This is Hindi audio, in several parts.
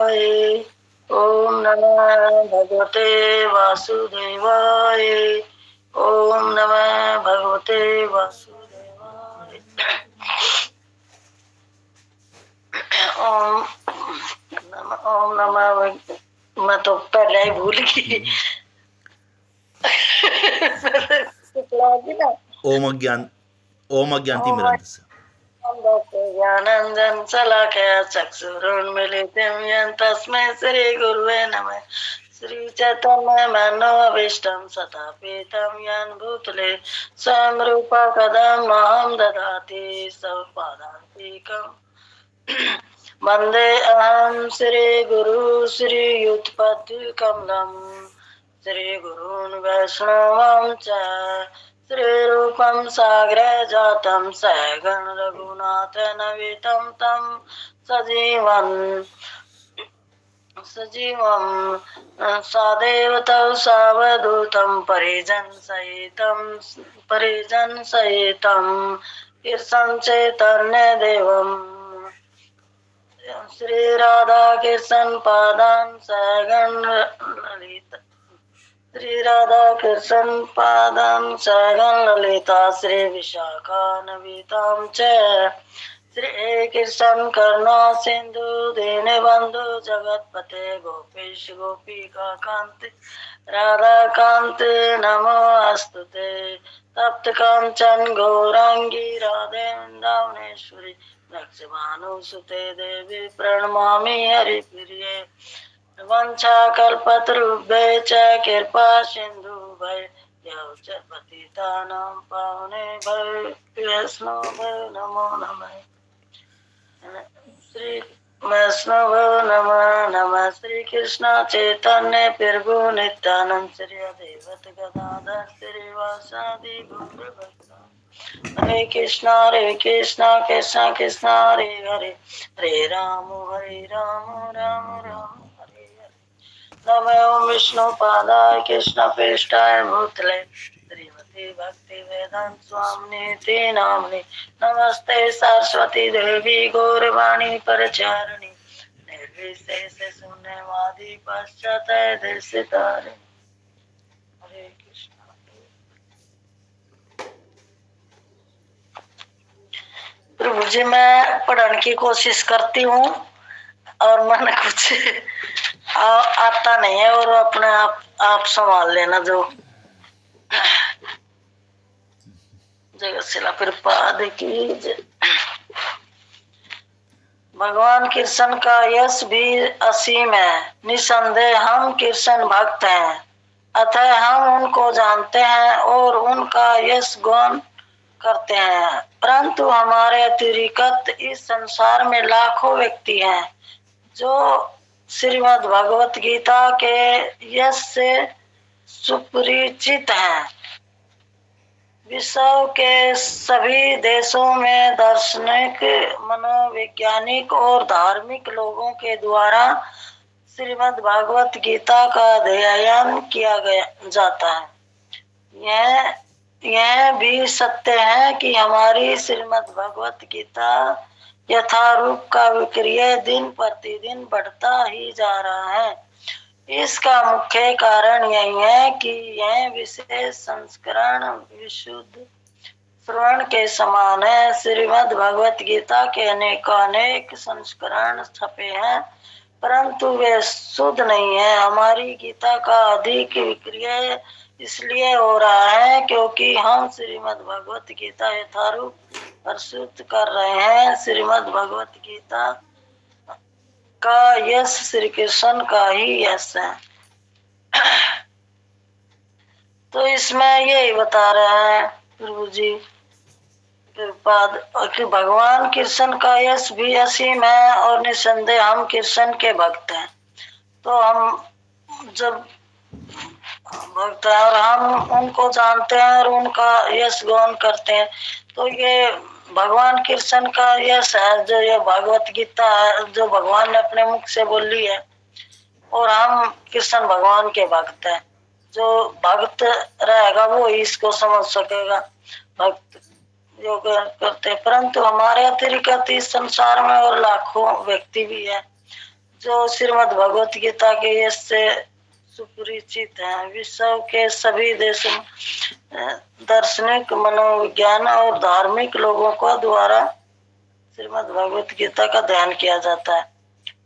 ओम नमः भगवते वासुदेवाय। ओम नमः भगवते वासुदेवाय। ओम नमः। मैं तो पहले ही भूल गई। ओम अज्ञानतिमिरन्धस्य ज्ञानंजन शलाकया चक्षुरुन्मीलितं येन तस्मै श्री गुरुवे नमः। श्री चैतन्य मनोभीष्टं स्थापितं येन भूतले स्वयं रूप कदा मह्यं ददाति स्वपदान्तिकम्। वन्दे अहं श्री गुरु श्रीयुतपदकमलं श्रीगुरून् वैष्णवांश्च श्रीरूपं साग्रे जातं सहगण रघुनाथान्वितं तं सजीवं सदेवतं सावधूतं परिजनसहितं कृष्णं चैतन्यदेवम् श्री राधा कृष्ण पादान सहगण ललिता श्री राधा कृष्ण पादान सहगण ललिता श्री विशाखान्वितां च श्री कृष्ण करुणा सिंधु दीनबंधु जगतपते गोपीश गोपिका कांत राधा कांत नमोस्तुते तप्त कांचन गौरांगी राधे वृंदावनेश्वरी लक्ष्मणुसुते देवी प्रणमामि हरिप्रिये वंशाकल्पतरुभ्ये च कृपा सिन्धुभ्यो च पतितानां पावनेभ्यो वैष्णवेभ्यो नमो नमः। श्री वैष्णवेभ्यो नमः नमः। श्री कृष्ण चैतन्य प्रभु नित्यानंद श्री अद्वैत गदाधर श्रीवासादि गौरभक्तः। हरे कृष्णा कृष्णा कृष्णा हरे हरे हरे राम राम राम हरे हरे। नमो विष्णु पादाय कृष्ण पृष्ठाय भूतले श्रीमती भक्ति वेदांत स्वामिने ते नामने नमस्ते सरस्वती देवी गौरवाणी परचारिणी निर्विशेष शून्यवादी पश्चात देशितारिणी। हरे कृष्ण। प्रभु जी मैं पढ़ने की कोशिश करती हूँ और मन कुछ आता नहीं है और अपने आप संभाल लेना। जो जगत शिला प्रपाद की भगवान कृष्ण का यश भी असीम है। निसंदेह हम कृष्ण भक्त हैं, अतः हम उनको जानते हैं और उनका यश गान करते हैं। परंतु हमारे अतिरिक्त इस संसार में लाखों व्यक्ति हैं जो श्रीमद् भगवत गीता के यश से सुपरिचित हैं। विश्व के सभी देशों में दार्शनिक, मनोवैज्ञानिक और धार्मिक लोगों के द्वारा श्रीमद् भागवत गीता का अध्ययन किया जाता है। यह भी सत्य है कि हमारी श्रीमद् भगवत गीता यथारूप का विक्रय दिन प्रतिदिन बढ़ता ही जा रहा है। इसका मुख्य कारण यही है कि यह विशेष संस्करण विशुद्ध श्रवण के समान है। श्रीमद् भगवत गीता के अनेक संस्करण छपे हैं, परंतु वे शुद्ध नहीं है। हमारी गीता का अधिक विक्रय इसलिए हो रहा है क्योंकि हम श्रीमद् भगवत गीता यथारूप प्रस्तुत कर रहे हैं। श्रीमद् भगवत गीता का यश श्री कृष्ण का ही यश है। तो इसमें यही बता रहे हैं प्रभु जी कि भगवान कृष्ण का यश भी असीम है और निसंदेह हम कृष्ण के भक्त हैं। तो हम जब भक्त हैं और हम उनको जानते हैं और उनका यश गान करते हैं, तो ये भगवान कृष्ण का यश है जो ये भागवत गीता है, जो भगवान ने अपने मुख से बोली है। और हम कृष्ण भगवान के भक्त हैं। जो भक्त रहेगा वो इसको समझ सकेगा। भक्त योग करते, परंतु हमारे अतिरिक्त इस संसार में और लाखों व्यक्ति भी है जो श्रीमद् भगवत गीता के यश से सुपरिचित हैं। विश्व के सभी देशों में दार्शनिक, मनोविज्ञान और धार्मिक लोगों को द्वारा श्रीमद् भगवत गीता का ध्यान किया जाता है।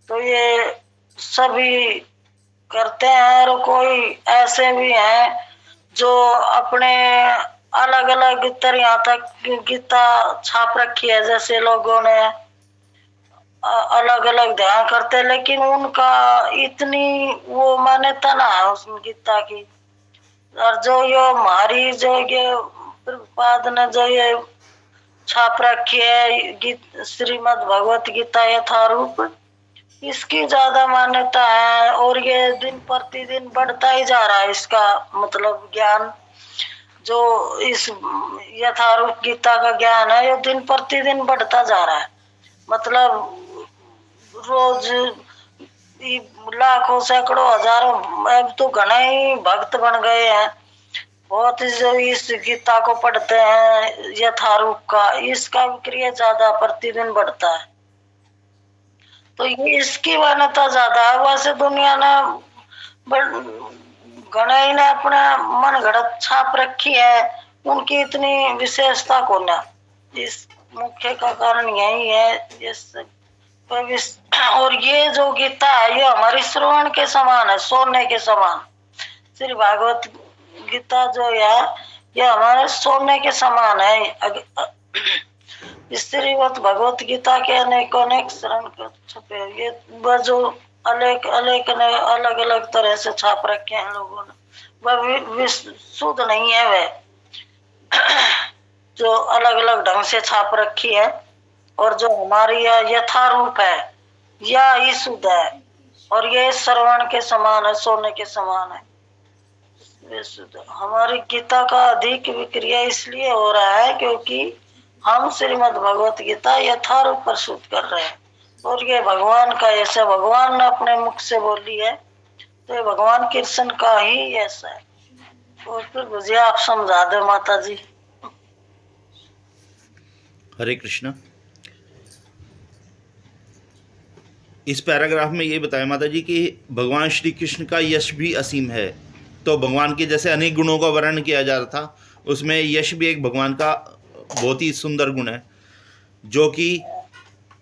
तो ये सभी करते हैं, और कोई ऐसे भी हैं जो अपने अलग अलग तरह तक गीता छाप रखी है। जैसे लोगों ने अलग अलग ध्यान करते, लेकिन उनका इतनी वो मान्यता ना है उस गीता की। और जो ये हमारी जो ये प्रभुपाद ने जो ये छाप रखी है श्रीमद् भगवत गीता यथारूप, इसकी ज्यादा मान्यता है। और ये दिन प्रतिदिन बढ़ता ही जा रहा है इसका मतलब ज्ञान। जो इस यथारूप गीता का ज्ञान है ये दिन प्रतिदिन बढ़ता जा रहा है। मतलब रोज लाखों सैकड़ों हजारों, अब तो घने ही भक्त बन गए हैं। बहुत जो इस गीता को पढ़ते हैं यथारूप का, इसका विक्रय ज्यादा प्रतिदिन बढ़ता है। तो ये इसकी मान्यता ज्यादा है। वैसे दुनिया ने घने ने अपना मन घड़त छाप रखी है, उनकी इतनी विशेषता को ना। इस मुख्य का कारण यही है। और ये जो गीता है ये हमारी श्रवण के समान है, सोने के समान। श्री भागवत गीता जो है ये हमारे सोने के समान है। श्रीमद् भगवत गीता के अनेक शरण छपे, ये जो अलग अलग तरह से छाप रखे हैं लोगों ने, वह शुद्ध नहीं है। वह जो अलग अलग ढंग से छाप रखी है, और जो हमारी यह यथारूप है यह ही शुद्ध है। और ये श्रवण के समान है, सोने के समान है। हमारी गीता का अधिक विक्रय इसलिए हो रहा है क्योंकि हम श्रीमद् भगवत गीता यथारूप प्रस्तुत कर रहे हैं। और ये भगवान का ऐसा, भगवान ने अपने मुख से बोली है, तो ये भगवान कृष्ण का ही ऐसा है। और फिर मुझे आप समझा दो माता जी। हरे कृष्णा। इस पैराग्राफ में ये बताया माता जी कि भगवान श्री कृष्ण का यश भी असीम है। तो भगवान के जैसे अनेक गुणों का वर्णन किया जा रहा था, उसमें यश भी एक भगवान का बहुत ही सुंदर गुण है, जो कि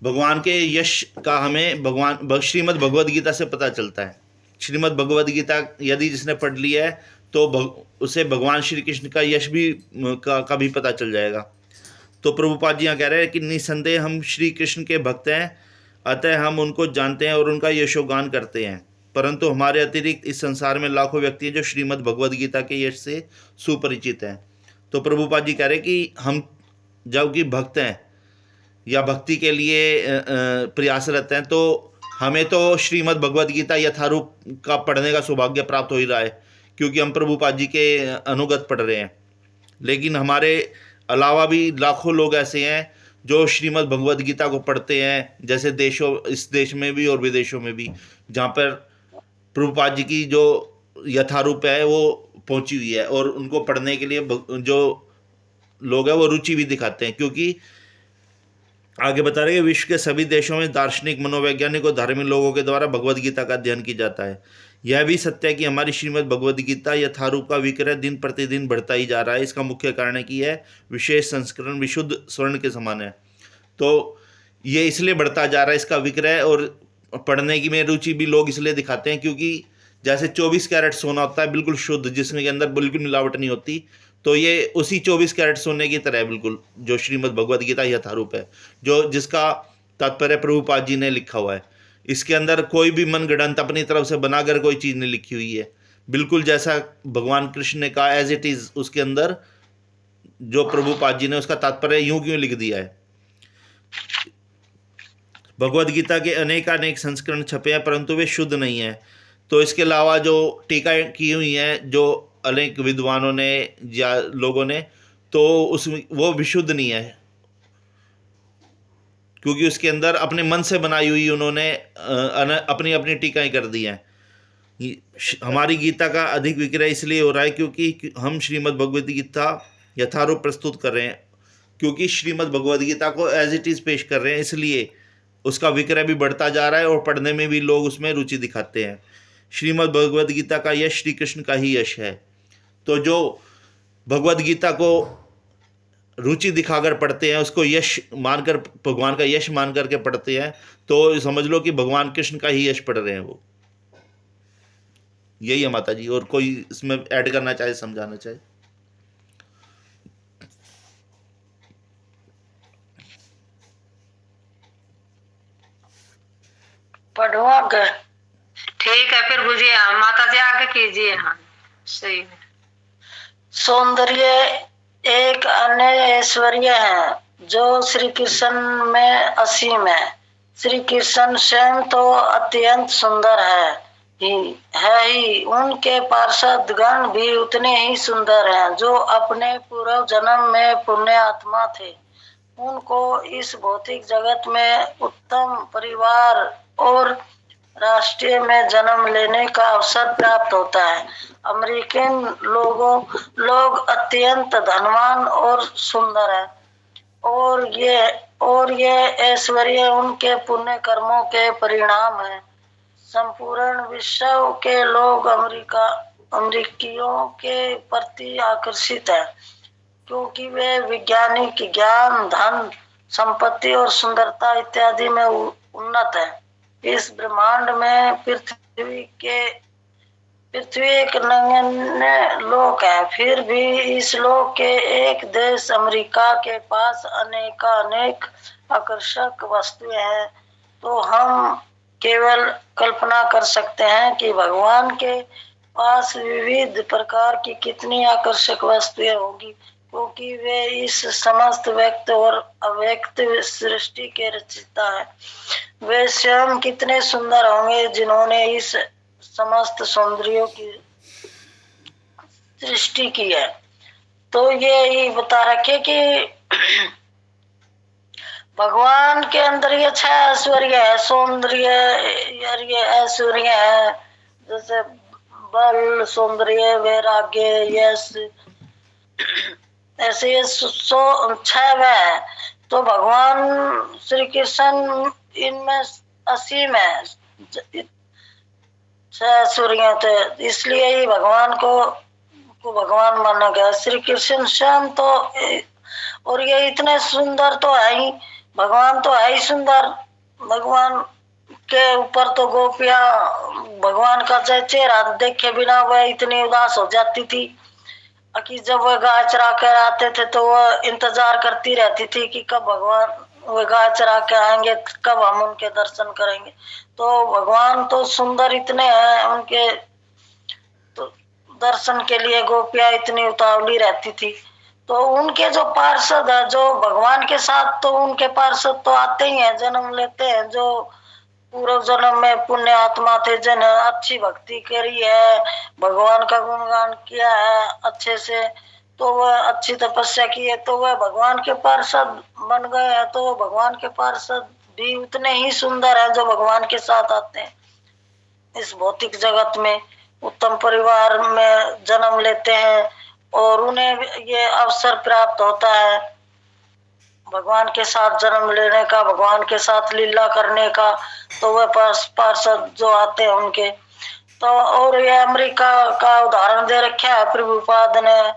भगवान के यश का हमें श्रीमद् भगवद गीता से पता चलता है। श्रीमद् भगवद गीता यदि जिसने पढ़ लिया है तो उसे भगवान श्री कृष्ण का यश भी का भी पता चल जाएगा। तो प्रभुपाद जी यहाँ कह रहे हैं कि निसंदेह हम श्री कृष्ण के भक्त हैं, अतः हम उनको जानते हैं और उनका यशोगान करते हैं। परंतु हमारे अतिरिक्त इस संसार में लाखों व्यक्ति हैं जो श्रीमद् भगवद गीता के यश से सुपरिचित हैं। तो प्रभुपाद जी कह रहे हैं कि हम जब कि भक्त हैं या भक्ति के लिए प्रयासरत हैं, तो हमें तो श्रीमद् भगवद गीता यथारूप का पढ़ने का सौभाग्य प्राप्त हो ही रहा है, क्योंकि हम प्रभुपाद जी के अनुगत पढ़ रहे हैं। लेकिन हमारे अलावा भी लाखों लोग ऐसे हैं जो श्रीमद् भगवद गीता को पढ़ते हैं, जैसे इस देश में भी और विदेशों में भी, जहाँ पर प्रभुपाद जी की जो यथारूप है वो पहुँची हुई है, और उनको पढ़ने के लिए जो लोग हैं वो रुचि भी दिखाते हैं। क्योंकि आगे बता रहे हैं विश्व के सभी देशों में दार्शनिक, मनोवैज्ञानिक और धार्मिक लोगों के द्वारा भगवद गीता का अध्ययन किया जाता है। यह भी सत्य है कि हमारी श्रीमद् भगवद गीता यथारूप का विक्रय दिन प्रतिदिन बढ़ता ही जा रहा है। इसका मुख्य कारण है कि यह विशेष संस्करण विशुद्ध स्वर्ण के समान है। तो ये इसलिए बढ़ता जा रहा है इसका विक्रय, और पढ़ने की में रुचि भी लोग इसलिए दिखाते हैं क्योंकि जैसे 24 कैरेट सोना होता है बिल्कुल शुद्ध, जिसमें के अंदर बिल्कुल मिलावट नहीं होती, तो ये उसी 24 कैरेट सोने की तरह है बिल्कुल, जो श्रीमद् भगवद गीता यथारूप है, जो जिसका तात्पर्य प्रभुपाद जी ने लिखा हुआ है। इसके अंदर कोई भी मनगढ़ंत अपनी तरफ से बनाकर कोई चीज़ नहीं लिखी हुई है, बिल्कुल जैसा भगवान कृष्ण ने कहा एज इट इज़, उसके अंदर जो प्रभुपाद जी ने उसका तात्पर्य यूं क्यों लिख दिया है। भगवद गीता के अनेक संस्करण छपे हैं, परंतु वे शुद्ध नहीं हैं। तो इसके अलावा जो टीका की हुई हैं जो अनेक विद्वानों ने या लोगों ने, तो वो विशुद्ध नहीं है, क्योंकि उसके अंदर अपने मन से बनाई हुई उन्होंने अपनी अपनी टीकाएं कर दी हैं। हमारी गीता का अधिक विक्रय इसलिए हो रहा है क्योंकि हम श्रीमद् भगवद गीता यथारूप प्रस्तुत कर रहे हैं, क्योंकि श्रीमद् भगवद गीता को एज इट इज़ पेश कर रहे हैं, इसलिए उसका विक्रय भी बढ़ता जा रहा है और पढ़ने में भी लोग उसमें रुचि दिखाते हैं। श्रीमद् भगवद गीता का यश श्री कृष्ण का ही यश है। तो जो भगवद गीता को रुचि दिखाकर पढ़ते हैं, उसको यश मानकर, भगवान का यश मान करके पढ़ते हैं, तो समझ लो कि भगवान कृष्ण का ही यश पढ़ रहे हैं वो। यही है माता जी। और कोई इसमें ऐड करना चाहे, समझाना चाहे? पढ़ो आगे। ठीक है, फिर बुझिए माता जी आगे कीजिए। हाँ सही है। सौंदर्य एक अन्य ऐश्वर्य है जो श्री कृष्ण में असीम है। श्री कृष्ण स्वयं तो अत्यंत सुंदर ही उनके पार्षद गण भी उतने ही सुंदर हैं जो अपने पूर्व जन्म में पुण्य आत्मा थे। उनको इस भौतिक जगत में उत्तम परिवार और राष्ट्रीय में जन्म लेने का अवसर प्राप्त होता है। अमेरिकन लोग अत्यंत धनवान और सुंदर है, और ये ऐश्वर्य उनके पुण्य कर्मों के परिणाम है। संपूर्ण विश्व के लोग अमेरिकियों के प्रति आकर्षित है, क्योंकि वे वैज्ञानिक ज्ञान, धन, संपत्ति और सुंदरता इत्यादि में उन्नत है। इस ब्रह्मांड में पृथ्वी एक नगण्य लोक है, फिर भी इस लोक के एक देश अमेरिका के पास अनेक आकर्षक वस्तुएं हैं। तो हम केवल कल्पना कर सकते हैं कि भगवान के पास विविध प्रकार की कितनी आकर्षक वस्तुएं होगी, क्योंकि वे इस समस्त व्यक्त और अव्यक्त सृष्टि के रचयिता है। वे स्वयं कितने सुंदर होंगे जिन्होंने इस समस्त सौंदर्यों की सृष्टि की है। तो ये बता रखे कि भगवान के अंदर ये 6 ऐश्वर्य है। सौंदर्य, ये ऐश्वर्य है जैसे बल, सौंदर्य, वैराग्य, यश, ऐसे ये 6 है। तो भगवान श्री कृष्ण इनमें असीम है, 6 सूर्य थे, इसलिए ही भगवान को भगवान माना गया। श्री कृष्ण स्वयं तो, और ये इतने सुंदर तो है ही, भगवान तो है ही सुंदर। भगवान के ऊपर तो गोपियां भगवान का चेहरा देखे बिना वह इतनी उदास हो जाती थी कि जब वह गाय चरा कर आते थे तो वह इंतजार करती रहती थी कि कब भगवान वह गाय चरा के आएंगे, कब हम उनके दर्शन करेंगे। तो भगवान तो सुंदर इतने हैं, उनके तो दर्शन के लिए गोपियां इतनी उतावली रहती थी। तो उनके जो पार्षद है, जो भगवान के साथ, तो उनके पार्षद तो आते ही हैं, जन्म लेते हैं, जो पूर्व जन्म में पुण्य आत्मा थे, जिन्हें अच्छी भक्ति करी है, भगवान का गुणगान किया है अच्छे से, तो वह अच्छी तपस्या की है, तो वह भगवान के पार्षद बन गए हैं। तो भगवान के पार्षद भी उतने ही सुंदर हैं जो भगवान के साथ आते हैं इस भौतिक जगत में, उत्तम परिवार में जन्म लेते हैं और उन्हें ये अवसर प्राप्त होता है भगवान के साथ जन्म लेने का, भगवान के साथ लीला करने का। तो वह पार्षद जो आते हैं उनके तो, और ये अमेरिका का उदाहरण दे रखा है प्रभुपाद ने,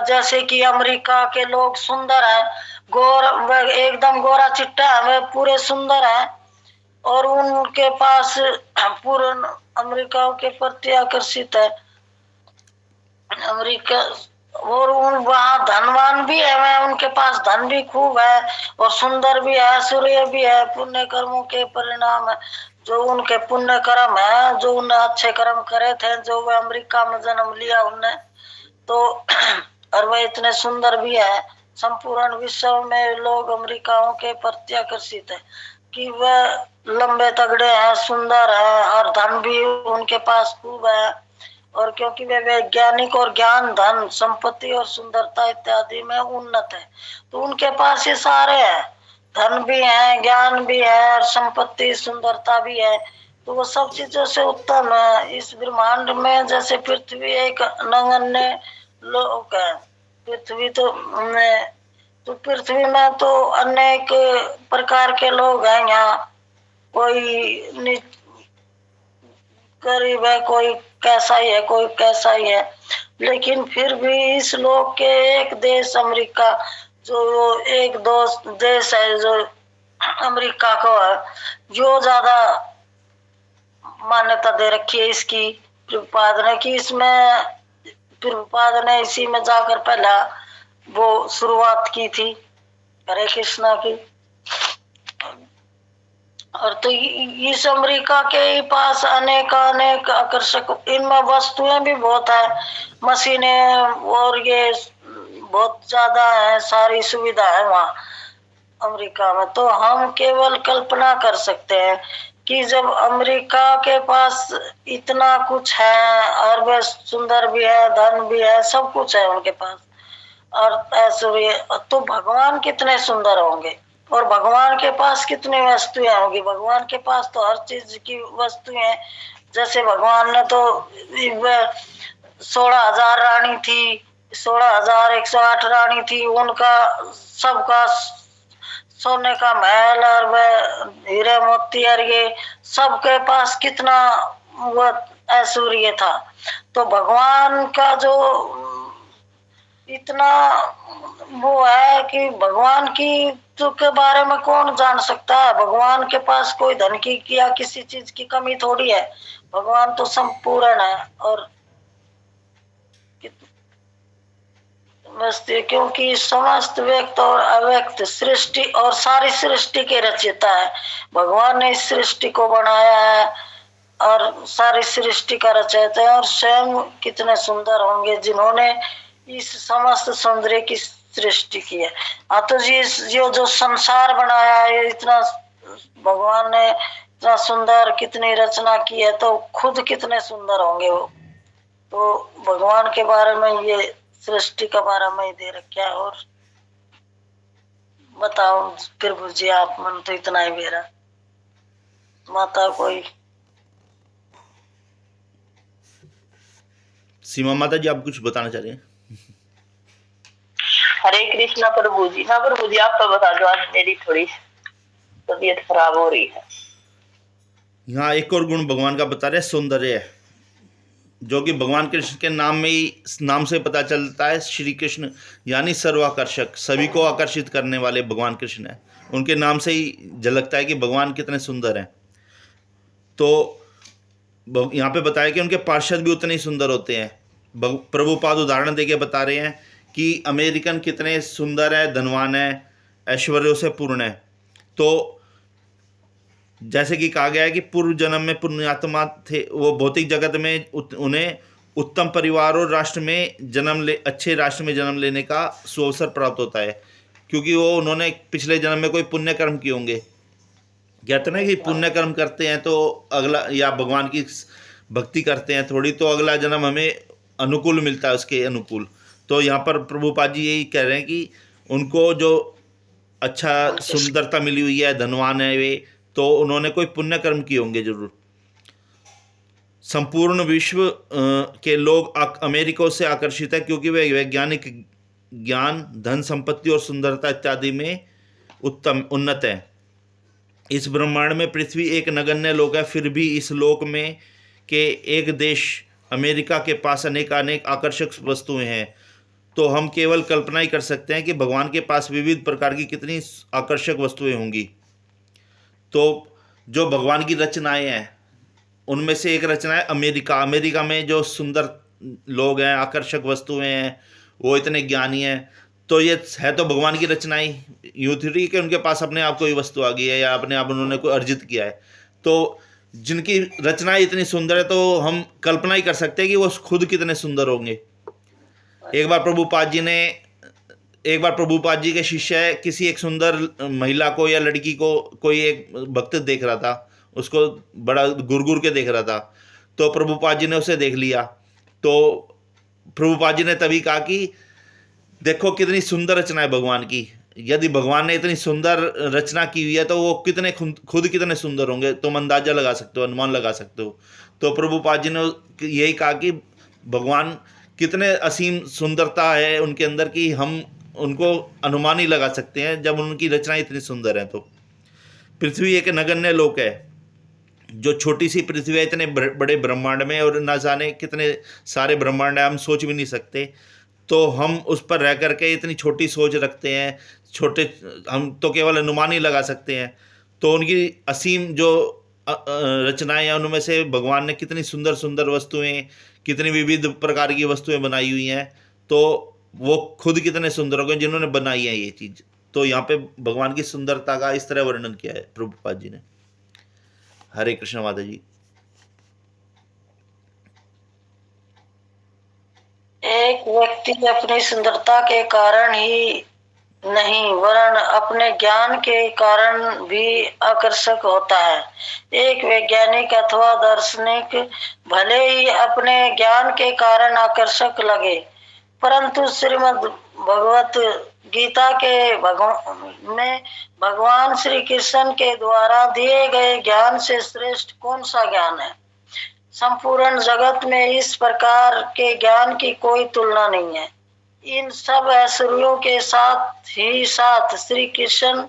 जैसे कि अमेरिका के लोग सुंदर हैं, वह एकदम गोरा चिट्टा है, वे पूरे सुंदर हैं, और उनके पास पूर्ण अमेरिका के प्रति आकर्षित है अमेरिका। और वहाँ धनवान भी है, वह उनके पास धन भी खूब है और सुंदर भी है, सूर्य भी है, पुण्य कर्मों के परिणाम है, जो उनके पुण्य कर्म है, जो उन्हें अच्छे कर्म करे थे, जो वह अमेरिका में जन्म लिया उन्हें। तो और वह इतने सुंदर भी है। संपूर्ण विश्व में लोग अमेरिकाओं के प्रति आकर्षित है कि वह लंबे तगड़े हैं, सुंदर है, और धन भी उनके पास खूब है, और क्योंकि वे वैज्ञानिक और ज्ञान, धन, संपत्ति और सुंदरता इत्यादि में उन्नत है। तो उनके पास ये सारे हैं, धन भी है, ज्ञान भी है, और संपत्ति, सुंदरता भी है। तो वो सब चीजों से उत्तम है। इस ब्रह्मांड में जैसे पृथ्वी एक नगण्य लोक है, पृथ्वी तो तो पृथ्वी में तो अनेक प्रकार के लोग हैं यहाँ, कोई गरीब है, कोई कैसा ही है, कोई कैसा ही है, लेकिन फिर भी इस लोक के एक देश अमेरिका, जो एक दोस्त देश है जो अमेरिका को है, जो ज्यादा मान्यता दे रखी है इसकी प्रभुपाद ने, कि इसमें प्रभुपाद ने इसी में जाकर पहला वो शुरुआत की थी हरे कृष्णा की। और तो इस अमेरिका के पास अनेक अनेक आकर्षक, इनमें वस्तुएं भी बहुत है, मशीनें और ये बहुत ज्यादा है, सारी सुविधा है वहाँ अमेरिका में। तो हम केवल कल्पना कर सकते हैं कि जब अमेरिका के पास इतना कुछ है और वह सुंदर भी है, धन भी है, सब कुछ है उनके पास, और ऐश्वर्य, तो भगवान कितने सुंदर होंगे, और भगवान के पास कितनी वस्तुएं होंगी। भगवान के पास तो हर चीज की वस्तुएं, जैसे भगवान ने तो 16,000 रानी थी, 16,108 रानी थी, उनका सबका सोने का महल और वह हीरे मोती और ये सबके पास कितना वो ऐश्वर्य था। तो भगवान का जो इतना वो है कि भगवान की तो के बारे में कौन जान सकता है। भगवान के पास कोई धन की या किसी चीज की कमी थोड़ी है, भगवान तो संपूर्ण है और मस्ती, क्योंकि समस्त व्यक्त और अव्यक्त सृष्टि और सारी सृष्टि के रचयिता है भगवान ने। इस सृष्टि को बनाया है और सारी सृष्टि का रचयिता है, और स्वयं कितने सुंदर होंगे जिन्होंने इस समस्त सौंदर्य की सृष्टि की है। हाँ, तो ये जो संसार बनाया है, इतना भगवान ने इतना सुंदर कितनी रचना की है, तो खुद कितने सुंदर होंगे वो। तो भगवान के बारे में ये सृष्टि का बारे में ही दे रखा है। और बताओ प्रभु जी, आप मन तो इतना ही मेरा माता कोई। सीमा माता जी, आप कुछ बताना चाह रहे हैं? हरे कृष्णा प्रभु जी। हाँ प्रभु जी, आप तो बता दो, आज मेरी थोड़ी तबीयत खराब हो रही है। यहाँ एक और गुण भगवान का बता रहे, सौंदर्य, जो कि भगवान कृष्ण के नाम में ही, नाम से पता चलता है। श्री कृष्ण यानी सर्वाकर्षक, सभी को आकर्षित करने वाले भगवान कृष्ण है। उनके नाम से ही झलकता है कि भगवान कितने सुंदर हैं। तो यहाँ पे बताया कि उनके पार्षद भी उतने ही सुंदर होते हैं। प्रभुपाद उदाहरण देके बता रहे हैं कि अमेरिकन कितने सुंदर है, धनवान है, ऐश्वर्यों से पूर्ण है। तो जैसे कि कहा गया है कि पूर्व जन्म में पुण्यात्मा थे वो, भौतिक जगत में उन्हें उत्तम परिवार और राष्ट्र में अच्छे राष्ट्र में जन्म लेने का सुअवसर प्राप्त होता है, क्योंकि वो उन्होंने पिछले जन्म में कोई पुण्य कर्म किए होंगे। कहते ना कि पुण्य कर्म करते हैं तो अगला, या भगवान की भक्ति करते हैं थोड़ी, तो अगला जन्म हमें अनुकूल मिलता है, उसके अनुकूल। तो यहाँ पर प्रभुपाद जी यही कह रहे हैं कि उनको जो अच्छा सुंदरता मिली हुई है, धनवान है वे, तो उन्होंने कोई पुण्य कर्म किए होंगे जरूर। संपूर्ण विश्व के लोग अमेरिका से आकर्षित है, क्योंकि वे वैज्ञानिक ज्ञान, धन संपत्ति और सुंदरता इत्यादि में उन्नत है। इस ब्रह्मांड में पृथ्वी एक नगण्य लोक है, फिर भी इस लोक में के एक देश अमेरिका के पास अनेक आकर्षक वस्तुएं हैं। तो हम केवल कल्पना ही कर सकते हैं कि भगवान के पास विविध प्रकार की कितनी आकर्षक वस्तुएं होंगी। तो जो भगवान की रचनाएं हैं, उनमें से एक रचना है अमेरिका। अमेरिका में जो सुंदर लोग हैं, आकर्षक वस्तुएं हैं, वो इतने ज्ञानी हैं। तो ये है तो भगवान की रचनाएं, यूँ थी कि उनके पास अपने आप कोई वस्तु आ गई है या अपने आप उन्होंने कोई अर्जित किया है। तो जिनकी रचनाएं इतनी सुंदर है, तो हम कल्पना ही कर सकते हैं कि वो खुद कितने सुंदर होंगे। एक बार प्रभुपाद जी के शिष्य किसी एक सुंदर महिला को या लड़की को कोई एक भक्त देख रहा था, उसको बड़ा गुर के देख रहा था। तो प्रभुपाद जी ने उसे देख लिया। तो प्रभुपाद जी ने तभी कहा कि देखो कितनी सुंदर रचना है भगवान की। यदि भगवान ने इतनी सुंदर रचना की हुई है, तो वो कितने खुद कितने सुंदर होंगे, तुम अंदाजा लगा सकते हो, अनुमान लगा सकते हो। तो प्रभुपाद जी ने यही कहा कि भगवान कितने असीम सुंदरता है उनके अंदर कि हम उनको अनुमान ही लगा सकते हैं जब उनकी रचनाएं इतनी सुंदर हैं। तो पृथ्वी एक नगण्य लोक है, जो छोटी सी पृथ्वी है इतने बड़े ब्रह्मांड में, और ना जाने कितने सारे ब्रह्मांड है, हम सोच भी नहीं सकते। तो हम उस पर रह करके इतनी छोटी सोच रखते हैं, छोटे, हम तो केवल अनुमान ही लगा सकते हैं। तो उनकी असीम जो रचनाएं हैं, उनमें से भगवान ने कितनी सुंदर सुंदर वस्तुएं, कितनी विविध प्रकार की वस्तुएं बनाई हुई हैं। तो वो खुद कितने सुंदर हो गए जिन्होंने बनाई है ये चीज़। तो यहाँ पे भगवान की सुंदरता का इस तरह वर्णन किया है प्रभुपाद जी ने। हरे कृष्ण माता जी। एक व्यक्ति अपनी सुंदरता के कारण ही नहीं वरन अपने ज्ञान के कारण भी आकर्षक होता है। एक वैज्ञानिक अथवा दार्शनिक भले ही अपने ज्ञान के कारण आकर्षक लगे, परंतु श्रीमद् भगवत गीता के में भगवान श्री कृष्ण के द्वारा दिए गए ज्ञान से श्रेष्ठ कौन सा ज्ञान है। संपूर्ण जगत में इस प्रकार के ज्ञान की कोई तुलना नहीं है। इन सब ऐश्वर्यों के साथ ही साथ श्री कृष्ण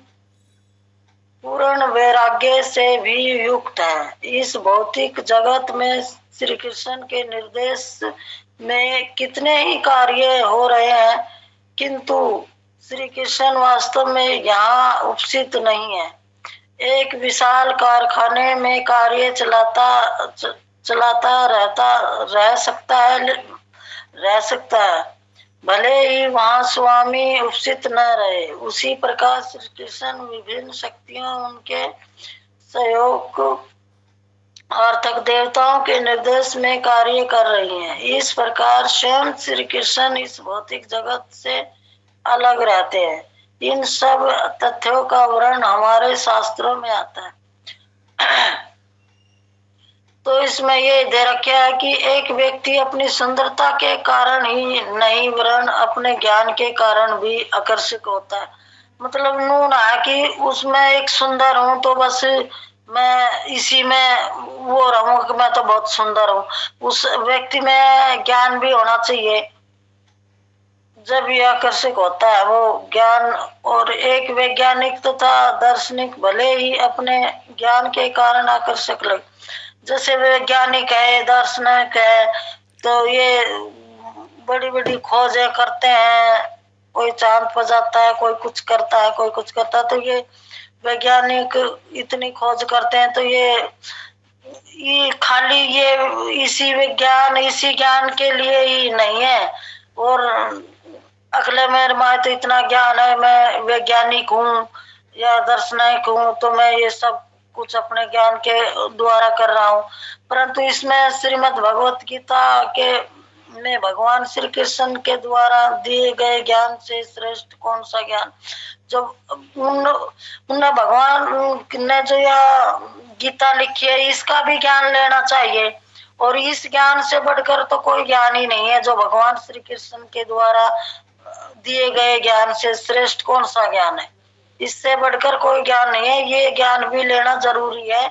पूर्ण वैराग्य से भी युक्त है। इस भौतिक जगत में श्री कृष्ण के निर्देश में कितने ही कार्य हो रहे हैं, किंतु श्री कृष्ण वास्तव में यहाँ उपस्थित नहीं है। एक विशाल कारखाने में कार्य चलाता रह सकता है, भले ही वहाँ स्वामी उपस्थित न रहे। उसी प्रकार श्री कृष्ण विभिन्न शक्तियों, उनके सहयोग अर्थक देवताओं के निर्देश में कार्य कर रही हैं। इस प्रकार स्वयं श्री कृष्ण इस भौतिक जगत से अलग रहते हैं। इन सब तथ्यों का वर्णन हमारे शास्त्रों में आता है। तो इसमें ये दे रखा है कि एक व्यक्ति अपनी सुंदरता के कारण ही नहीं वरन अपने ज्ञान के कारण भी आकर्षक होता है। मतलब नून है कि उसमें एक सुंदर हूँ तो बस मैं इसी में वो रहूं कि मैं तो बहुत सुंदर हूँ। उस व्यक्ति में ज्ञान भी होना चाहिए, जब ये आकर्षक होता है वो ज्ञान। और एक वैज्ञानिक तथा दार्शनिक भले ही अपने ज्ञान के कारण आकर्षक लगे, जैसे वैज्ञानिक है, दार्शनिक है, तो ये बड़ी बड़ी खोजें करते हैं, कोई चांद पर जाता है, कोई कुछ करता है, कोई कुछ करता है। तो ये वैज्ञानिक इतनी खोज करते हैं, तो ये खाली ये इसी विज्ञान, इसी ज्ञान के लिए ही नहीं है। और अगले मेरे में तो इतना ज्ञान है, मैं वैज्ञानिक हूँ या दार्शनिक हूँ, तो मैं ये सब कुछ अपने ज्ञान के द्वारा कर रहा हूँ। परंतु इसमें श्रीमद् भगवत गीता के में भगवान श्री कृष्ण के द्वारा दिए गए ज्ञान से श्रेष्ठ कौन सा ज्ञान। जो उन भगवान ने जो यह गीता लिखी है, इसका भी ज्ञान लेना चाहिए। और इस ज्ञान से बढ़कर तो कोई ज्ञान ही नहीं है। जो भगवान श्री कृष्ण के द्वारा दिए गए ज्ञान से श्रेष्ठ कौन सा ज्ञान है, इससे बढ़कर कोई ज्ञान नहीं है। ये ज्ञान भी लेना जरूरी है।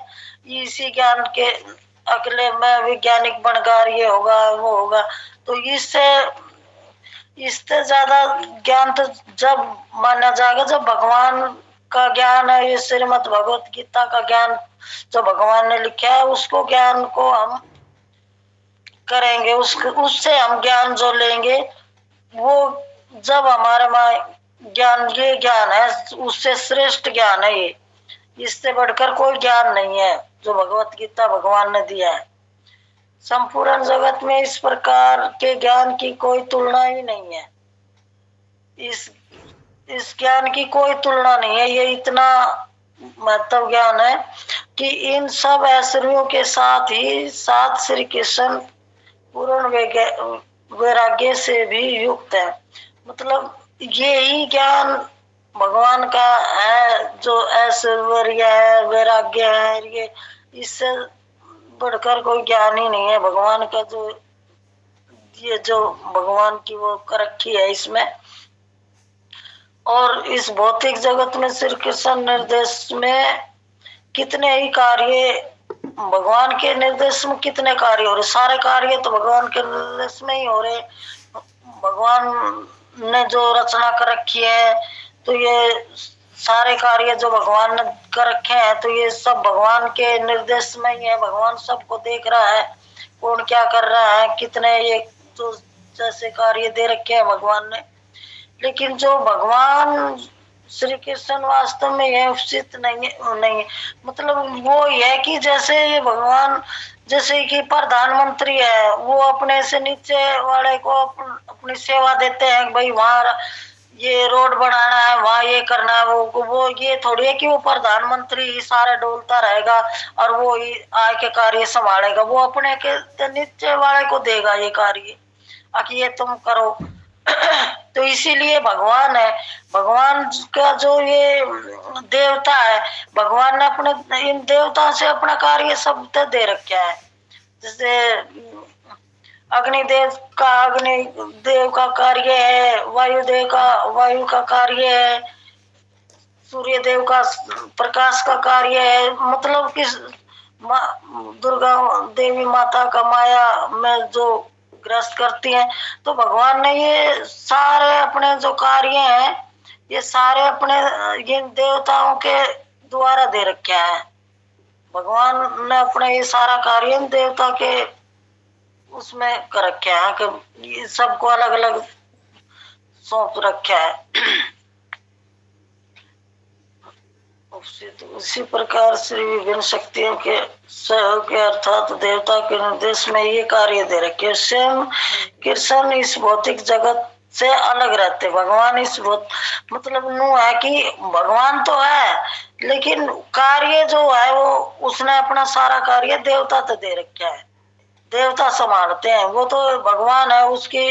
इसी ज्ञान के अगले में वैज्ञानिक बनकर ये होगा वो होगा, तो इससे ज्यादा ज्ञान तो जब माना जाएगा जब भगवान का ज्ञान है, ये श्रीमद् भगवत गीता का ज्ञान जो भगवान ने लिखा है, उसको ज्ञान को हम करेंगे, उससे हम ज्ञान जो लेंगे वो जब हमारे में ज्ञान, ये ज्ञान है उससे श्रेष्ठ ज्ञान है ये। इससे बढ़कर कोई ज्ञान नहीं है जो भगवत गीता भगवान ने दिया है। संपूर्ण जगत में इस प्रकार के ज्ञान की कोई तुलना ही नहीं है। इस ज्ञान की कोई तुलना नहीं है। ये इतना महत्व ज्ञान है कि इन सब ऐश्वर्यों के साथ ही साथ श्री कृष्ण पूर्ण वैराग्य से भी युक्त है। मतलब यही ज्ञान भगवान का है, जो ऐश्वर्य है, वैराग्य है, इससे बढ़कर कोई ज्ञान ही नहीं है भगवान का। ये जो भगवान की वो कर रखी है इसमें। और इस भौतिक जगत में श्री कृष्ण निर्देश में कितने ही कार्य, भगवान के निर्देश में कितने कार्य हो रहे, सारे कार्य तो भगवान के निर्देश में ही हो रहे। भगवान ने जो रचना कर रखी है, तो ये सारे कार्य जो भगवान ने कर रखे हैं, तो ये सब भगवान के निर्देश में ही है। भगवान सबको देख रहा है, कौन क्या कर रहा है, कितने ये जो जैसे कार्य दे रखे हैं भगवान ने। लेकिन जो भगवान श्री कृष्ण वास्तव में यह उचित नहीं है। मतलब वो है कि जैसे ये भगवान, जैसे कि प्रधानमंत्री है, वो अपने से नीचे वाले को अपनी सेवा देते हैं, भाई वहां ये रोड बनाना है, वहां ये करना है, वो ये थोड़ी है कि वो प्रधानमंत्री ही सारा डोलता रहेगा और वो ही आके कार्य संभालेगा। वो अपने के नीचे वाले को देगा ये कार्य, आखिर ये तुम करो। तो इसीलिए भगवान है, भगवान का जो ये देवता है, भगवान ने अपने इन देवताओं से अपना कार्य सब दे रखा है। जैसे अग्निदेव का कार्य है, वायु का कार्य है, सूर्य देव का प्रकाश का कार्य है। मतलब कि दुर्गा देवी माता का माया में जो ग्रस्त करती हैं, तो भगवान ने ये सारे अपने जो कार्य हैं, ये सारे अपने इन देवताओं के द्वारा दे रखे हैं। भगवान ने अपने ये सारा कार्य देवता के उसमें कर रखे हैं कि ये सबको अलग अलग सौंप रखा है। उसी प्रकार श्री विभिन्न शक्तियों के सहयोग के अर्थात देवता के निर्देश में ये कार्य दे रखे। स्वयं कृष्ण इस भौतिक जगत से अलग रहते। भगवान इस मतलब नु है कि भगवान तो है, लेकिन कार्य जो है वो उसने अपना सारा कार्य देवता तो दे रखा है, देवता संभालते हैं। वो तो भगवान है, उसकी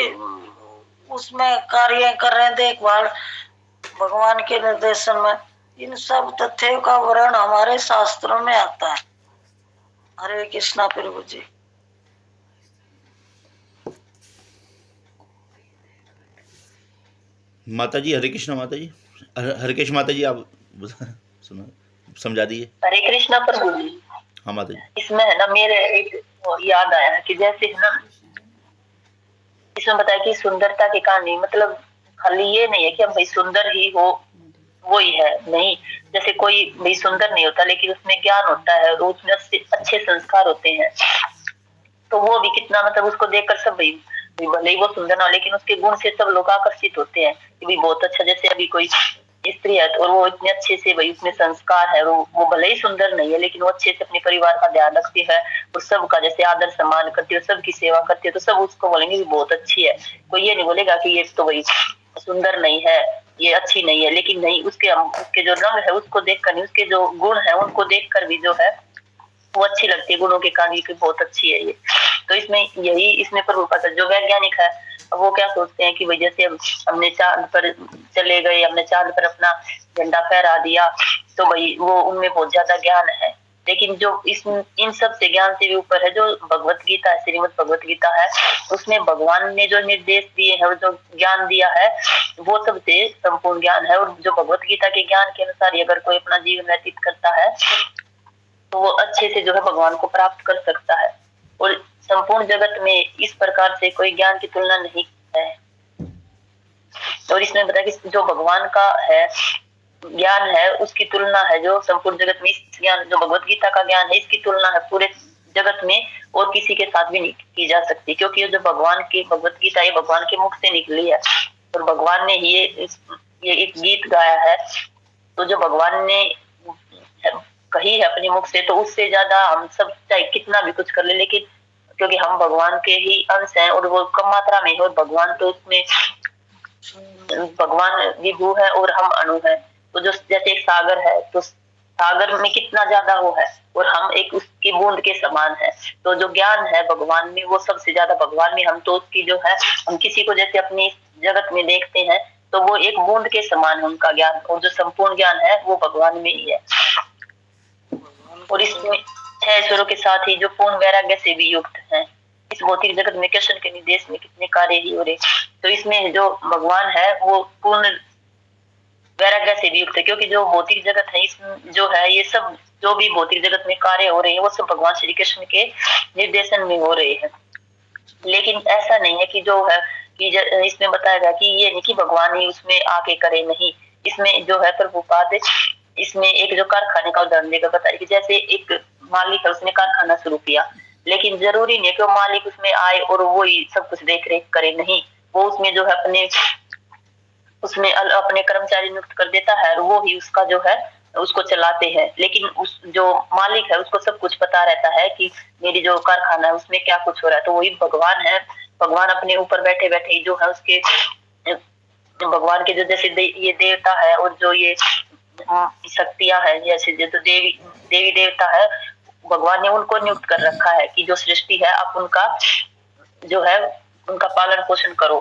उसमें कार्य कर रहे हैं, देखभाल भगवान के निर्देशन में। इन सब तथ्यों का वर्णन हमारे शास्त्रों में आता है। हरे कृष्णा प्रभु जी। माता जी हरे कृष्णा। माता जी हरे कृष्ण। माता जी आप सुनो, समझा दिए। हरे कृष्णा प्रभु जी। हाँ माता जी। इसमें है ना मेरे एक याद आया है कि जैसे है ना इसमें बताया कि सुंदरता की कहानी, मतलब खाली ये नहीं है कि हम भाई सुंदर ही हो वो ही है, नहीं। जैसे कोई भाई सुंदर नहीं होता लेकिन उसमें ज्ञान होता है, उसमें अच्छे संस्कार होते हैं, तो वो भी कितना मतलब उसको देखकर सब भाई भले ही वो सुंदर ना, लेकिन उसके गुण से सब लोग आकर्षित होते हैं कि भाई बहुत अच्छा। जैसे अभी कोई स्त्री है और वो इतने अच्छे से भाई उसमें संस्कार है, वो भले ही सुंदर नहीं है लेकिन वो अच्छे से अपने परिवार का ध्यान रखती है और सबका जैसे आदर सम्मान करती है, सबकी सेवा करती है, तो सब उसको बोलेंगे बहुत अच्छी है। कोई ये नहीं बोलेगा कि ये तो भाई सुंदर नहीं है, ये अच्छी नहीं है। लेकिन नहीं, उसके जो रंग है उसको देखकर नहीं, उसके जो गुण है उनको देखकर भी जो है वो अच्छी लगती है, गुणों के कारण की बहुत अच्छी है ये। तो इसमें प्रभुपाद जो वैज्ञानिक है वो क्या सोचते हैं कि भाई जैसे हमने चांद पर चले गए, हमने चांद पर अपना झंडा फहरा दिया, तो भाई वो उनमें बहुत ज्यादा ज्ञान है। लेकिन जो इन सब से ज्ञान से भी ऊपर है जो भगवत गीता है, श्रीमद् भगवत गीता है, उसमें भगवान ने जो निर्देश दिए हैं और जो ज्ञान दिया है वो सबसे संपूर्ण ज्ञान है। और जो भगवत गीता के ज्ञान के अनुसार अगर कोई अपना जीवन व्यतीत करता है तो वो अच्छे से जो है भगवान को प्राप्त कर सकता है। और संपूर्ण जगत में इस प्रकार से कोई ज्ञान की तुलना नहीं है। और इसमें बताया कि जो भगवान का है ज्ञान है उसकी तुलना है जो संपूर्ण जगत में इस ज्ञान, जो भगवत गीता का ज्ञान है, इसकी तुलना है पूरे जगत में और किसी के साथ भी नहीं की जा सकती। क्योंकि ये जो भगवान की भगवत गीता ये भगवान के मुख से निकली है और भगवान ने ये एक गीत गाया है। तो जो भगवान ने कही है अपने मुख से, तो उससे ज्यादा हम सब चाहे कितना भी कुछ कर ले, लेकिन क्योंकि हम भगवान के ही अंश हैं और वो कम मात्रा में है, और भगवान तो उसमें भगवान विभू है और हम अणु है। तो जो जैसे एक सागर है तो सागर में कितना ज्यादा वो है और हम एक उसकी बूंद के समान है। तो जो ज्ञान है भगवान में वो सबसे ज्यादा भगवान में, हम तो उसकी जो है हम किसी को जैसे अपनी जगत में देखते हैं तो वो एक बूंद के समान है उनका ज्ञान, और जो संपूर्ण ज्ञान है वो भगवान में ही है। और इसमें 6 ईश्वरों के साथ ही जो पूर्ण वैराग्य से भी युक्त है। इस भौतिक जगत में कृष्ण के निर्देश में कितने कार्य ही हो रहे, तो इसमें जो भगवान है वो पूर्ण वैराग्य से भी युक्त है। क्योंकि जो भौतिक जगत है इसमें जो है ये सब जो भी भौतिक जगत में कार्य हो रहे हैं वो सब भगवान श्री कृष्ण के निर्देशन में हो रहे हैं। लेकिन ऐसा नहीं है कि जो है कि इसमें बताया गया कि ये नहीं कि भगवान ही उसमें आके करे, नहीं, इसमें जो है प्रभुपाद इसमें एक जो कारखाने का उदाहरण देकर बताया कि जैसे एक मालिक है, उसने कारखाना शुरू किया, लेकिन जरूरी नहीं है कि वो मालिक उसमें आए और वो ही सब कुछ देख रेख करे, नहीं, वो उसमें जो है अपने कर्मचारी नियुक्त कर देता है और वो ही उसका जो है उसको चलाते हैं, लेकिन उस जो मालिक है उसको सब कुछ पता रहता है कि मेरी जो कारखाना है उसमें क्या कुछ हो रहा है। तो वही भगवान है, भगवान अपने ऊपर बैठे बैठे जो है उसके भगवान के जो जैसे ये देवता है और जो ये शक्तियां हैं, जैसे जो देवी देवता है, भगवान ने उनको नियुक्त कर रखा है कि जो सृष्टि है आप उनका जो है उनका पालन पोषण करो,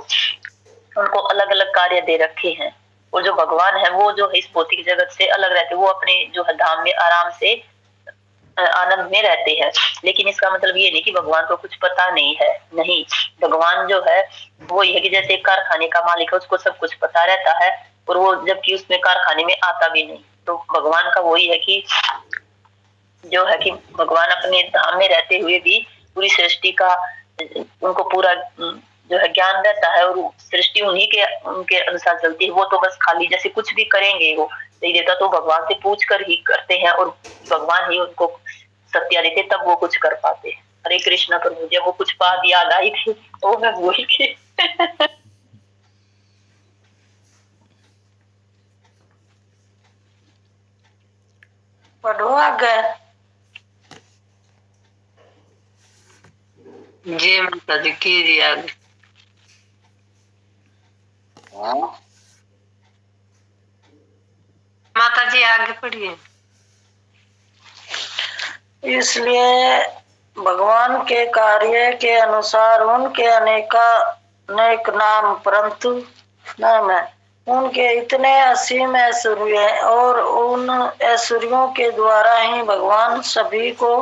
उनको अलग अलग कार्य दे रखे हैं। और जो भगवान है वो जो है इस भौतिक जगत से अलग रहते, वो अपने जो है धाम में आराम से आनंद में रहते हैं। लेकिन इसका मतलब ये नहीं कि भगवान को कुछ पता नहीं है, नहीं, भगवान जो है वो ये है कि जैसे कारखाने का मालिक है उसको सब कुछ पता रहता है और वो जबकि उसमें कारखाने में आता भी नहीं। तो भगवान का वही है कि जो है कि भगवान अपने धाम में रहते हुए भी पूरी सृष्टि का उनको पूरा जो है ज्ञान रहता है और सृष्टि उनके अनुसार चलती है। वो तो बस खाली जैसे कुछ भी करेंगे वो नहीं देता, तो भगवान से पूछ कर ही करते हैं और भगवान ही उनको सत्या देते, तब वो कुछ कर पाते हैं। हरे कृष्णा। पर मुझे वो कुछ बात याद आई थी तो मैं भूल गई। पढ़ो आगे। जी माता जी कीजिए आगे। माता जी आगे पढ़िए। इसलिए भगवान के कार्य के अनुसार उनके अनेक नाम, परंतु नाम है उनके इतने असीम ऐश्वर्य और उन ऐश्वर्यों के द्वारा ही भगवान सभी को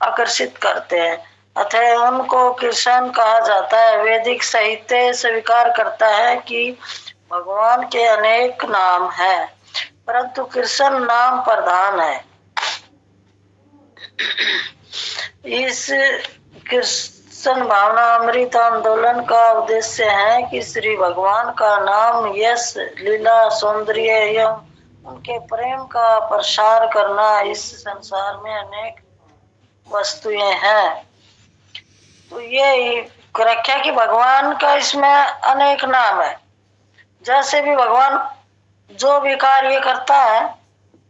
आकर्षित करते हैं। अतः उनको कृष्ण कहा जाता है। वैदिक साहित्य स्वीकार करता है कि भगवान के अनेक नाम हैं, परंतु कृष्ण नाम प्रधान है। इस कृष्ण भावना अमृत आंदोलन का उद्देश्य है कि श्री भगवान का नाम, यश, लीला, सौंदर्य एवं उनके प्रेम का प्रसार करना। इस संसार में अनेक वस्तुएं हैं, तो ये रखा कि भगवान का इसमें अनेक नाम है। जैसे भी भगवान जो भी कार्य करता है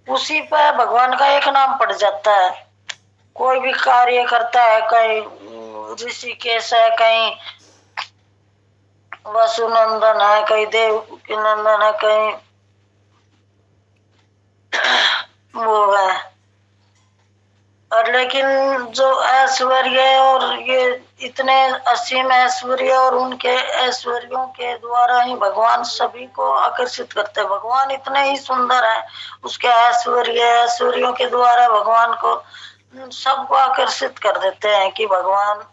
उसी पर भगवान का एक नाम पड़ जाता है। कोई भी कार्य करता है, कहीं ऋषिकेश है, कहीं वसुनंदन है, कहीं देवकी नंदन है, कहीं वो है। और लेकिन जो ऐश्वर्य और ये इतने असीम ऐश्वर्य और उनके ऐश्वर्यों के द्वारा ही भगवान सभी को आकर्षित करते हैं। भगवान इतने ही सुंदर है, उसके ऐश्वर्यों के द्वारा भगवान को सबको आकर्षित कर देते हैं कि भगवान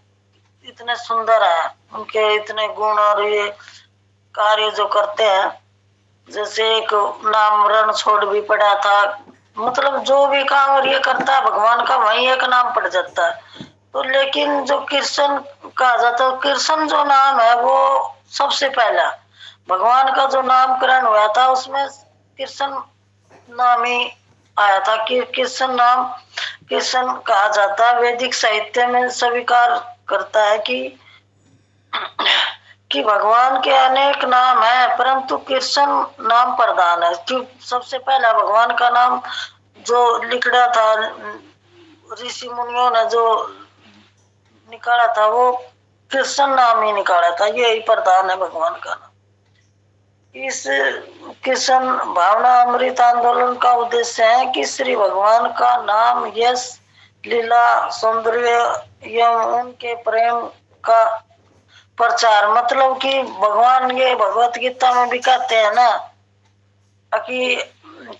इतने सुंदर है, उनके इतने गुण और ये कार्य जो करते हैं। जैसे एक नाम रण छोड़ भी पड़ा था, मतलब जो भी काम और ये करता है भगवान का वही एक नाम पड़ जाता है। तो लेकिन जो कृष्ण कहा जाता है, कृष्ण जो नाम है वो सबसे पहला भगवान का जो नामकरण हुआ था उसमें कृष्ण नाम ही आया था कि कृष्ण नाम कृष्ण कहा जाता है। वैदिक साहित्य में स्वीकार करता है कि भगवान के अनेक नाम है, परंतु कृष्ण नाम प्रधान है। क्यों? सबसे पहला भगवान का नाम जो लिखा था ऋषि मुनियों ने जो निकाला था वो कृष्ण नाम ही निकाला था, यही प्रधान है भगवान का नाम। इस कृष्ण भावना अमृत आंदोलन का उद्देश्य है कि श्री भगवान का नाम, यश, लीला, सौंदर्य एवं उनके प्रेम का प्रचार। मतलब कि भगवान ये भगवत गीता में भी कहते हैं ना कि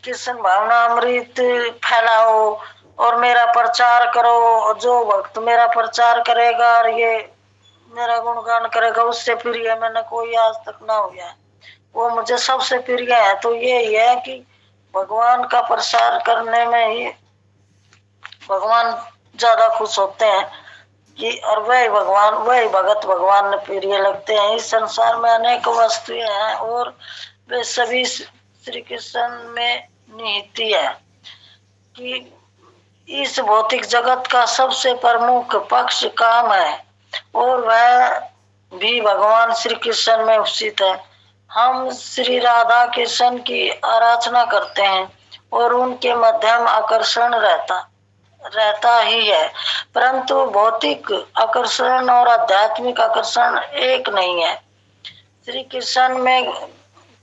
कृष्ण भावना अमृत फैलाओ और मेरा प्रचार करो। जो भक्त मेरा प्रचार करेगा और ये मेरा गुणगान करेगा उससे प्रिय मैंने कोई आज तक ना हुआ है, वो मुझे सबसे प्रिय है। तो यही है कि भगवान का प्रसार करने में ही भगवान ज्यादा खुश होते हैं। कि और वही भगवान, वही भगत भगवान ने प्रिय लगते हैं। इस संसार में अनेक वस्तुएं हैं और वे सभी श्री कृष्ण में निहित है। कि इस भौतिक जगत का सबसे प्रमुख पक्ष काम है और वह भी भगवान श्री कृष्ण में उपस्थित है। हम श्री राधा कृष्ण की आराधना करते हैं और उनके मध्यम आकर्षण रहता ही है, परंतु भौतिक आकर्षण और आध्यात्मिक आकर्षण एक नहीं है। श्री कृष्ण में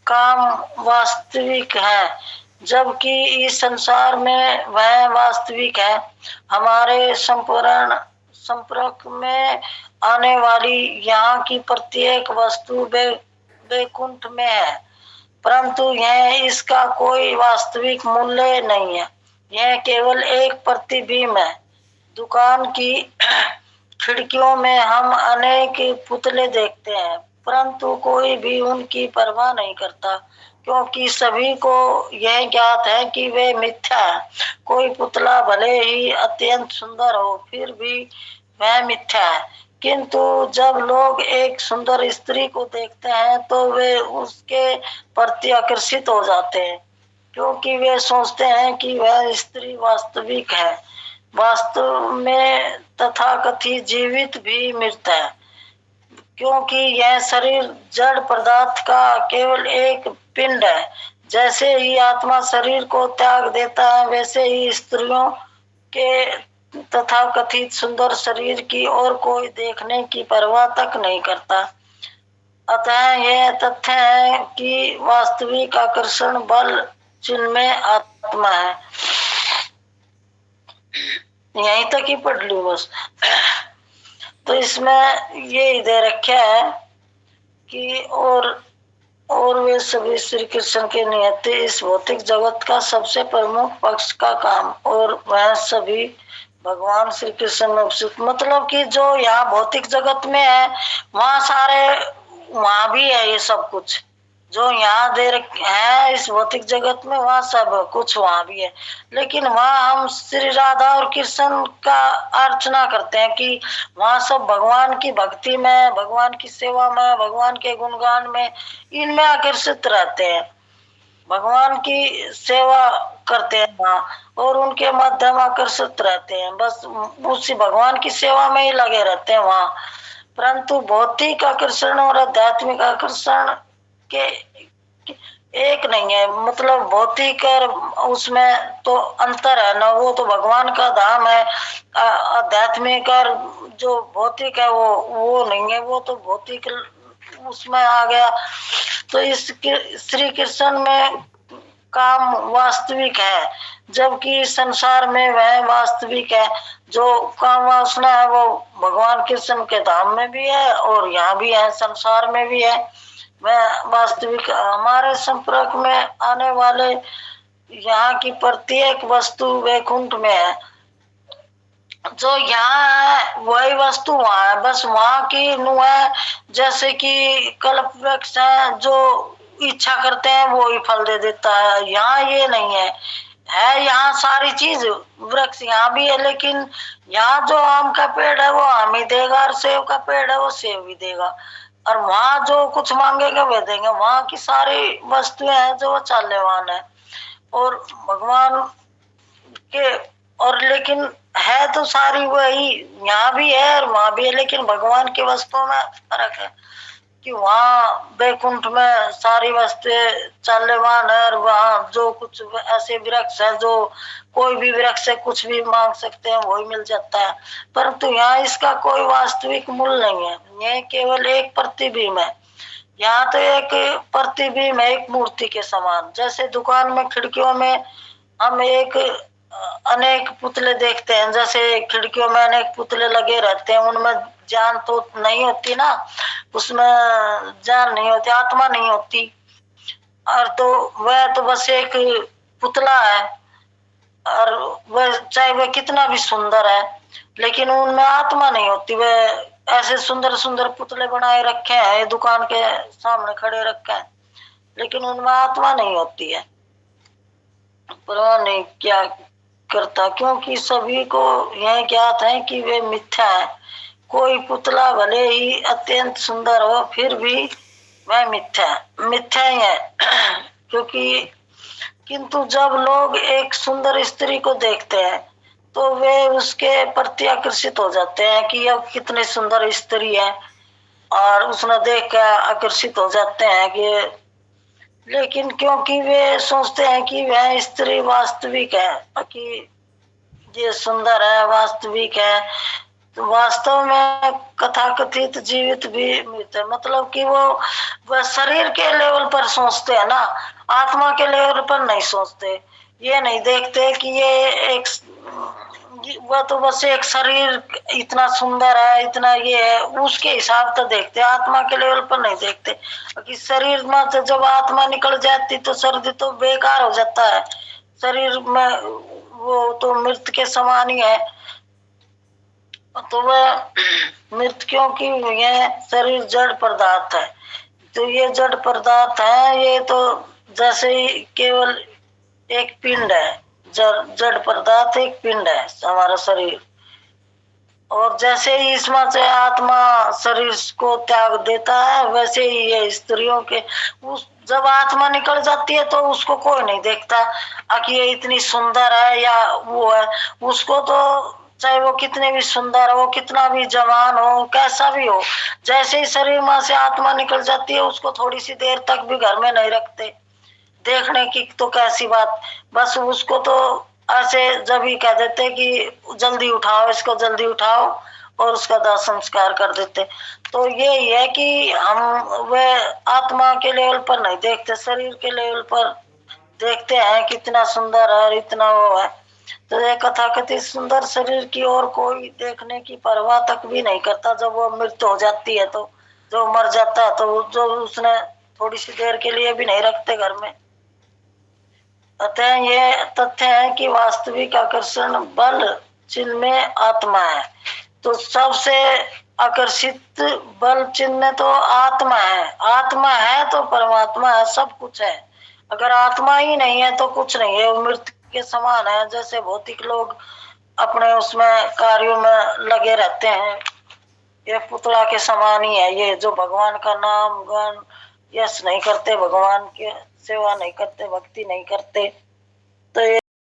काम वास्तविक है, जबकि इस संसार में वह वास्तविक है। हमारे संपूर्ण संपर्क में आने वाली यहाँ की प्रत्येक वस्तु वैकुंठ में है, परंतु यह इसका कोई वास्तविक मूल्य नहीं है। यह केवल एक प्रतिबिंब है। दुकान की खिड़कियों में हम अनेक पुतले देखते हैं, परंतु कोई भी उनकी परवाह नहीं करता, क्योंकि सभी को यह ज्ञात है कि वे मिथ्या है। कोई पुतला भले ही अत्यंत सुंदर हो, फिर भी वह मिथ्या है। किंतु जब लोग एक सुंदर स्त्री को देखते हैं तो वे उसके प्रति आकर्षित हो जाते हैं, क्योंकि वे सोचते हैं कि वह स्त्री वास्तविक है। वास्तव में तथाकथित जीवित भी मृत है, क्योंकि यह शरीर जड़ पदार्थ का केवल एक पिंड है। जैसे ही आत्मा शरीर को त्याग देता है, वैसे ही स्त्रियों के तथाकथित सुंदर शरीर की और कोई देखने की परवाह तक नहीं करता। अतः यह तथ्य है कि वास्तविक आकर्षण बल जिनमें आत्मा है। यहीं तक ही पढ़ लूं बस। तो इसमें ये दे रखा है कि और वे सभी श्री कृष्ण के नियत इस भौतिक जगत का सबसे प्रमुख पक्ष का काम, और वह सभी भगवान श्री कृष्ण में उपस्थित। मतलब कि जो यहाँ भौतिक जगत में है, वहाँ सारे, वहाँ भी है ये सब कुछ जो यहाँ दे रखे है इस भौतिक जगत में, वहाँ सब कुछ वहाँ भी है। लेकिन वहाँ हम श्री राधा और कृष्ण का अर्चना करते हैं कि वहाँ सब भगवान की भक्ति में, भगवान की सेवा में, भगवान के गुणगान में, इनमें आकर्षित रहते हैं, भगवान की सेवा करते हैं वहाँ, और उनके माध्यम आकर्षित रहते हैं। बस उसी भगवान की सेवा में ही लगे रहते हैं वहाँ। परंतु भौतिक आकर्षण और आध्यात्मिक आकर्षण के एक नहीं है। मतलब भौतिक और उसमें तो अंतर है ना, वो तो भगवान का धाम है। आध्यात्मिक और जो भौतिक है वो नहीं है, वो तो भौतिक उसमें आ गया। तो इस श्री कृष्ण में काम वास्तविक है, जबकि संसार में वह वास्तविक है। जो काम वासना है वो भगवान कृष्ण के धाम में भी है और यहाँ भी है, संसार में भी है। वह वास्तविक हमारे संपर्क में आने वाले यहाँ की प्रत्येक वस्तु वैकुंठ में है। जो यहाँ है वही वस्तु वहाँ है, बस वहाँ की नुआ, जैसे कि कल्प वृक्ष है, जो इच्छा करते हैं वो ही फल दे देता है। यहाँ ये नहीं है यहाँ सारी चीज वृक्ष यहाँ भी है, लेकिन यहाँ जो आम का पेड़ है वो आम ही देगा, और सेब का पेड़ है वो सेब ही देगा, और वहाँ जो कुछ मांगेगा वे देंगे। वहाँ की सारी वस्तुएं हैं जो वो चाल्यवान है और भगवान के, और लेकिन है तो सारी वही, यहाँ भी है और वहाँ भी है, लेकिन भगवान की वस्तुओं में फर्क है कि वहाँ वैकुंठ में सारी वस्तुएं चाल्यवान है, और वहाँ जो कुछ ऐसे वृक्ष है जो कोई भी वृक्ष से कुछ भी मांग सकते हैं वही मिल जाता है। परंतु यहाँ इसका कोई वास्तविक मूल्य नहीं है, यह केवल एक प्रतिबिंब है। यहाँ तो एक प्रतिबिंब है, एक मूर्ति के समान। जैसे दुकान में खिड़कियों में हम एक अनेक पुतले देखते हैं, जैसे खिड़कियों में अनेक पुतले लगे रहते हैं, उनमें जान तो नहीं होती ना, उसमें जान नहीं होती, आत्मा नहीं होती, और तो वह तो बस एक पुतला है, और वह चाहे वह कितना भी सुंदर है, लेकिन उनमें आत्मा नहीं होती। वह ऐसे सुंदर सुंदर पुतले बनाए रखे हैं, दुकान के सामने खड़े रखे हैं, लेकिन उनमें आत्मा नहीं होती है। पर नहीं क्या करता, क्योंकि सभी को यह ज्ञात है कि वे मिथ्या है। कोई पुतला भले ही अत्यंत सुंदर हो, फिर भी वह मिथ्या ही है। क्योंकि किंतु जब लोग एक सुंदर स्त्री को देखते हैं तो वे उसके प्रति आकर्षित हो जाते हैं कि यह कितनी सुंदर स्त्री है, और उसने देख कर आकर्षित हो जाते हैं कि, लेकिन क्योंकि वे सोचते हैं कि वह स्त्री वास्तविक है, कि ये सुंदर है, वास्तविक है, तो वास्तव में कथाकथित जीवित भी मिलते हैं। मतलब कि वह शरीर के लेवल पर सोचते हैं ना, आत्मा के लेवल पर नहीं सोचते। ये नहीं देखते कि ये एक, वह तो बस एक शरीर इतना सुंदर है, इतना ये है, उसके हिसाब से देखते, आत्मा के लेवल पर नहीं देखते। कि शरीर में तो जब आत्मा निकल जाती तो शरीर तो बेकार हो जाता है, शरीर में वो तो मृत के समान ही है। तो वह मृत, क्योंकि यह शरीर जड़ पदार्थ है, तो ये जड़ पदार्थ है, ये तो जैसे ही केवल एक पिंड है, जड़ पदार्थ एक पिंड है हमारा शरीर। और जैसे ही इसमें से आत्मा शरीर को त्याग देता है, वैसे ही ये स्त्रियों के उस जब आत्मा निकल जाती है तो उसको कोई नहीं देखता कि ये इतनी सुंदर है या वो है। उसको तो चाहे वो कितने भी सुंदर हो, कितना भी जवान हो, कैसा भी हो, जैसे ही शरीर में से आत्मा निकल जाती है उसको थोड़ी सी देर तक भी घर में नहीं रखते। देखने की तो कैसी बात, बस उसको तो ऐसे जब ही कह देते कि जल्दी उठाओ, इसको जल्दी उठाओ, और उसका दाह संस्कार कर देते। तो यही है कि हम वह आत्मा के लेवल पर नहीं देखते, शरीर के लेवल पर देखते हैं कितना सुंदर है, इतना वो है। तो यह कथाकथित सुंदर शरीर की ओर कोई देखने की परवाह तक भी नहीं करता। जब वो मृत्यु हो जाती है तो जो मर जाता है तो जो उसने थोड़ी सी देर के लिए भी नहीं रखते घर में। अतः ये तथ्य है कि वास्तविक आकर्षण बल चिन्ह में आत्मा है। तो सबसे आकर्षित बल चिन्ह में तो आत्मा है, आत्मा है तो परमात्मा है, सब कुछ है। अगर आत्मा ही नहीं है तो कुछ नहीं है, वो मृत के समान है। जैसे भौतिक लोग अपने उसमें कार्यों में लगे रहते हैं, ये पुतला के समान ही है। ये जो भगवान का नाम गान यश नहीं करते, भगवान की सेवा नहीं करते, भक्ति नहीं करते, तो ये